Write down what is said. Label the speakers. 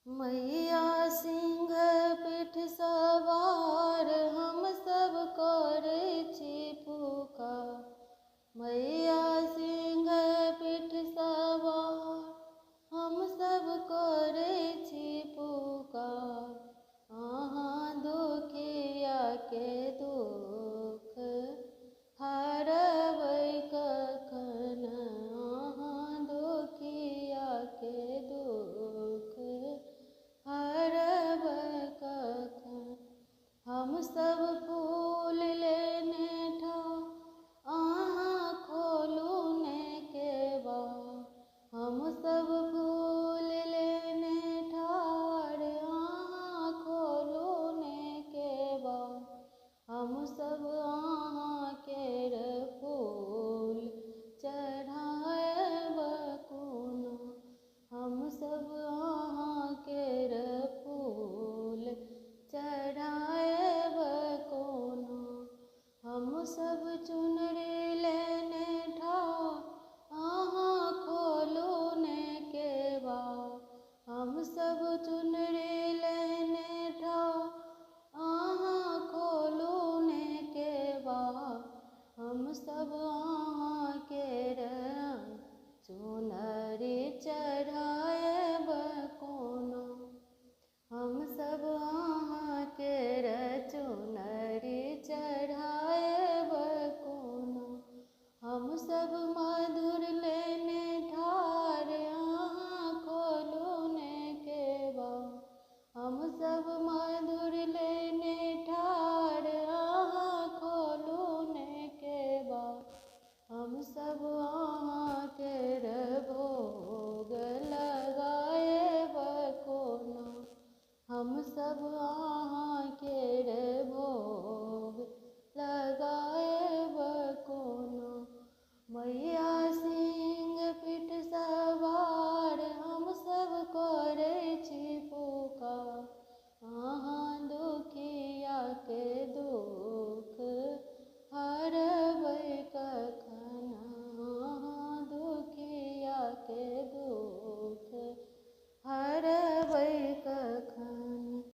Speaker 1: मैया सिंह पीठ सवार हम सब करे छी पुकार। मैया सिंह पीठ सवार हम सब करे छी पुकार। अहाँ दुखिया के दुख हरबै कखन। अहाँ दुखिया के दुख हरबै कखन। हम सब फूल लेने ठाम अहाँ खोलू ने केवाड़। हम सब फूल लेने ठाढ़ अहाँ खोलू ने केवाड़। हम सब अहाँ केर फूल चढ़ाएब कोना। हम सब अहाँ केर फूल चढ़ाएब कोना। हम सब चुनरी लेने ठाढ़ अहाँ खोलू ने केवाड़। हम सब चुनरी लेने ठाढ़ अहाँ खोलू ने केवाड़। हम सब अहाँ केर चुनरी चढ़ाएब कोना। हम सब अहाँ केर चुनरी चढ़ाएब कोना। हम सब मधुर लेने ठाढ़ अहाँ खोलू ने केवाड़। हम सब मधुर लेने ठाढ़ अहाँ खोलू ने केवाड़। हम सब अहाँ केर भोग लगाएब कोना। हम सब